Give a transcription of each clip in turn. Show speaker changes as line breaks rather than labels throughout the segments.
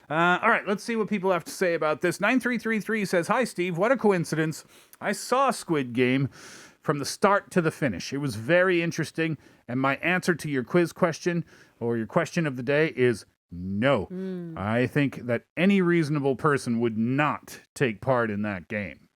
All right, let's see what people have to say about this. 9333 says, Hi, Steve. What a coincidence. I saw Squid Game from the start to the finish. It was very interesting. And my answer to your quiz question or your question of the day is no. I think that any reasonable person would not take part in that game.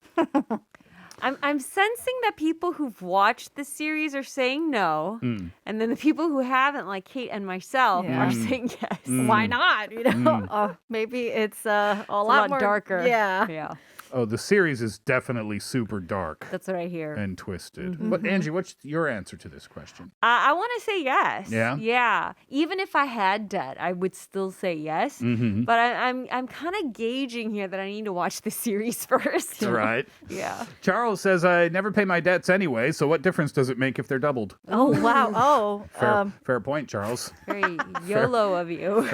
I'm sensing that people who've watched the series are saying no, and then the people who haven't, like Kate and myself, are saying yes.
Why not? You know, maybe it's a lot more
darker.
Yeah.
Oh, the series is definitely super dark.
That's what I hear.
And twisted. But Angie, what's your answer to this question?
I want to say yes.
Yeah?
Yeah. Even if I had debt, I would still say yes. But I'm kind of gauging here that I need to watch the series first.
Right.
Yeah.
Charles says, I never pay my debts anyway, so what difference does it make if they're doubled?
Oh, wow. Oh.
Fair point, Charles.
Very YOLO of you.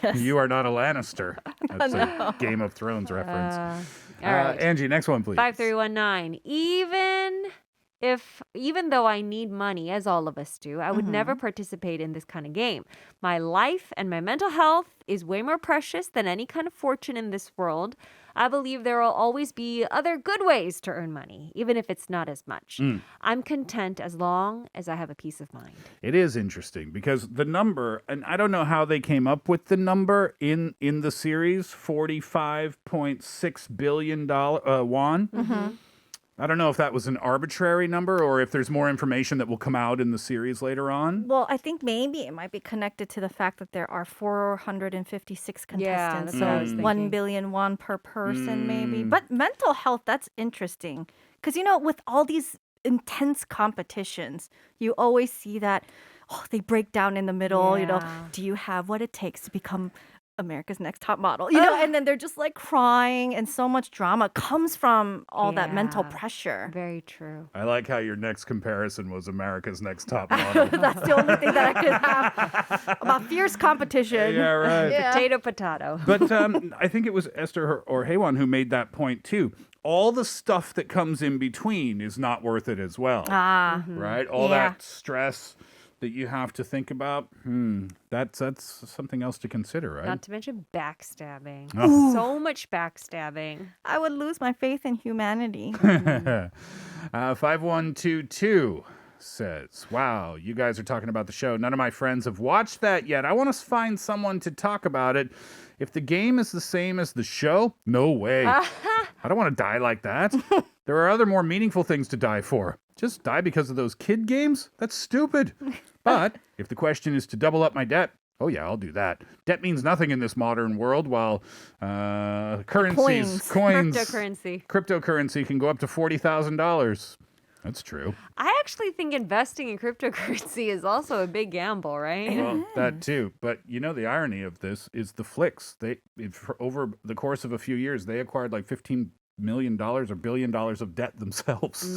Yes.
You are not a Lannister. That's a Game of Thrones reference.
All right.
Angie, next one, please.
5319. Even though I need money, as all of us do, I would never participate in this kind of game. My life and my mental health is way more precious than any kind of fortune in this world. I believe there will always be other good ways to earn money, even if it's not as much. I'm content as long as I have a peace of mind.
It is interesting because the number, and I don't know how they came up with the number in the series, $45.6 billion won. I don't know if that was an arbitrary number or if there's more information that will come out in the series later on.
Well, I think maybe it might be connected to the fact that there are 456 contestants.
that's what I was
So
thinking.
1 billion won per person, maybe. But mental health, that's interesting. Because, with all these intense competitions, you always see that they break down in the middle.
Yeah.
Do you have what it takes to become America's Next Top Model? And then they're just like crying, and so much drama comes from all that mental
Yeah.
pressure.
Very true.
I like how your next comparison was America's Next Top Model.
That's the only thing that I could have about fierce competition.
Yeah, right.
Potato.
But I think it was Esther or Haewon who made that point too. All the stuff that comes in between is not worth it as well. Right? All
Yeah.
that stress that you have to think about, that's something else to consider, right?
Not to mention backstabbing.
Oh.
So much backstabbing.
I would lose my faith in humanity.
5122 says, wow, you guys are talking about the show. None of my friends have watched that yet. I want to find someone to talk about it. If the game is the same as the show, no way. I don't want to die like that. There are other more meaningful things to die for. Just die because of those kid games? That's stupid. But if the question is to double up my debt, oh yeah, I'll do that. Debt means nothing in this modern world, while coins, cryptocurrency can go up to $40,000. That's true.
I actually think investing in cryptocurrency is also a big gamble, right?
Well, that too. But the irony of this is the flicks. Over the course of a few years, they acquired like $15 million or $1 billion of debt themselves.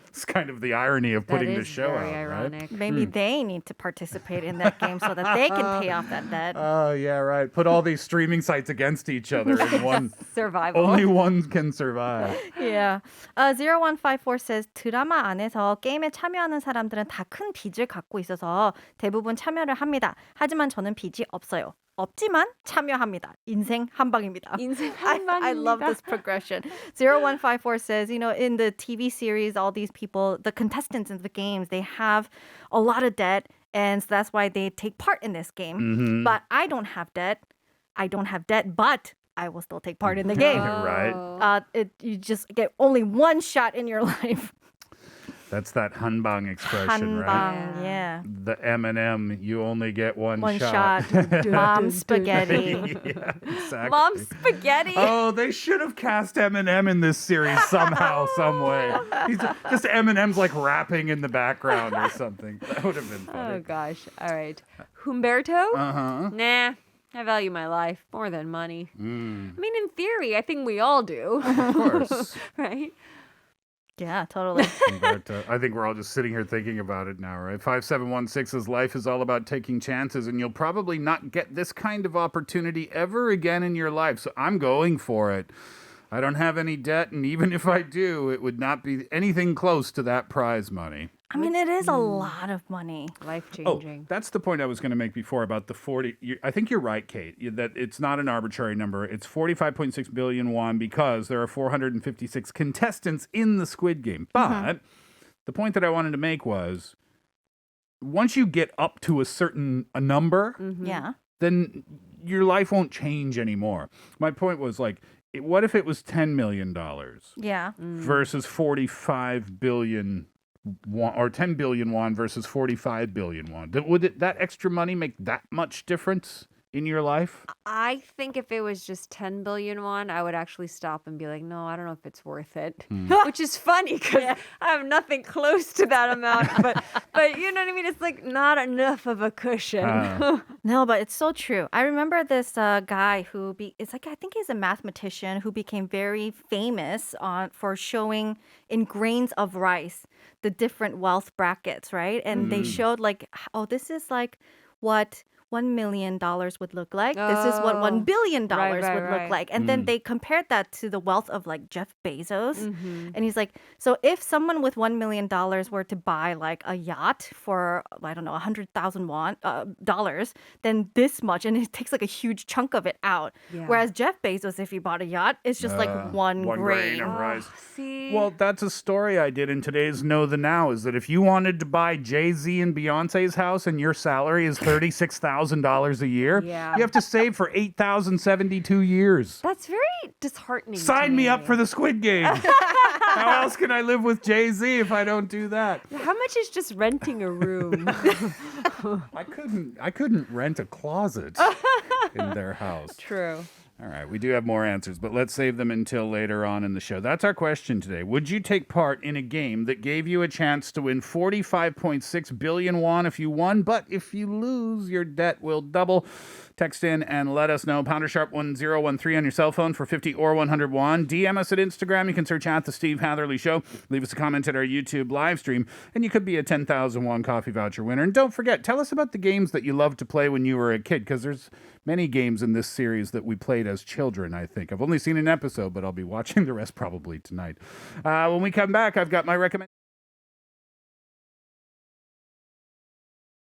It's kind of the irony of putting the show out,
ironic.
right?
Maybe they need to participate in that game so that they can pay off that debt.
Oh, yeah, right. Put all these streaming sites against each other and one
Survival.
only one can survive.
Yeah. 0154 says 드라마 안에서 게임에 참여하는 사람들은 다 큰 빚을 갖고 있어서 대부분 참여를 합니다. 하지만 저는 빚이 없어요. 없지만 참여합니다. 인생 한 방입니다.
인생 한 방입니다.
I love this progression. 0154 says, in the TV series, all these people, the contestants in the games, they have a lot of debt, and so that's why they take part in this game. But I don't have debt. But I will still take part in the game.
Right.
You just get only one shot in your life.
That's that hanbang expression, right?
한방, yeah.
The M&M, you only get one
shot. Mom spaghetti.
Yeah, exactly.
Mom spaghetti.
Oh, they should have cast Eminem in this series somehow, some way. Just Eminem's like rapping in the background or something. That would have been funny.
Oh, gosh. All right. Humberto?
Uh-huh.
Nah. I value my life more than money. I mean, in theory, I think we all do.
Of course.
Right?
Yeah, totally.
But I think we're all just sitting here thinking about it now, right? 5716 says life is all about taking chances, and you'll probably not get this kind of opportunity ever again in your life. So I'm going for it. I don't have any debt, and even if I do, it would not be anything close to that prize money.
I mean, it is a lot of money.
Life
Oh,
changing.
that's the point I was going to make before about the 40. I think you're right, Kate, that it's not an arbitrary number. It's 45.6 billion won because there are 456 contestants in the Squid Game. But the point that I wanted to make was once you get up to a number,
Yeah.
then your life won't change anymore. My point was like, what if it was $10 million
Yeah.
versus 45 billion won, or 10 billion won versus 45 billion won? Would that extra money make that much difference in your life?
I think if it was just 10 billion won, I would actually stop and be like, no, I don't know if it's worth it. Which is funny because I have nothing close to that amount. But you know what I mean? It's like not enough of a cushion.
No, but it's so true. I remember this guy who it's like I think he's a mathematician who became very famous for showing in grains of rice the different wealth brackets, right? And they showed like, oh, this is like what $1 million would look like. This is what $1 billion would look like. And then they compared that to the wealth of like Jeff Bezos. And he's like, so if someone with $1 million were to buy like a yacht for, I don't know, 100,000 dollars, then this much, and it takes like a huge chunk of it out.
Yeah.
Whereas Jeff Bezos, if he bought a yacht, it's just like one grain.
Of rice.
See?
Well, that's a story I did in today's Know the Now, is that if you wanted to buy Jay-Z and Beyonce's house and your salary is $36,000 a year,
Yeah.
you have to save for 8,072 years.
That's very disheartening.
Sign
to
me up for the Squid Game. How else can I live with Jay-Z if I don't do that?
How much is just renting a room?
I couldn't rent a closet in their house.
True.
All right, we do have more answers, but let's save them until later on in the show. That's our question today. Would you take part in a game that gave you a chance to win 45.6 billion won if you won, but if you lose, your debt will double? Text in and let us know. Pounder sharp 1013 on your cell phone for 50 or 100 won. DM us at Instagram. You can search at The Steve Hatherly Show. Leave us a comment at our YouTube live stream, and you could be a 10,000 won coffee voucher winner. And don't forget, tell us about the games that you loved to play when you were a kid, because there's many games in this series that we played as children, I think. I've only seen an episode, but I'll be watching the rest probably tonight. When we come back, I've got my recommendation.